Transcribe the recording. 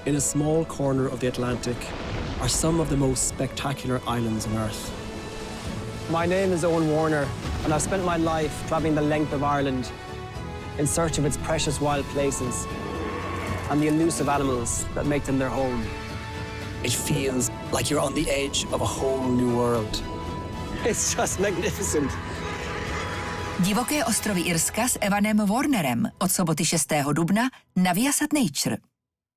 in a small corner of the Atlantic, are some of the most spectacular islands on Earth. My name is Eoinem Warnerem, and I've spent my life traveling the length of Ireland in search of its precious wild places and the elusive animals that make them their home. It feels like you're on the edge of a whole new world. It's just magnificent. Divoké ostrovy Irska s Eoinem Warnerem od soboty 6. dubna na Viasat Nature.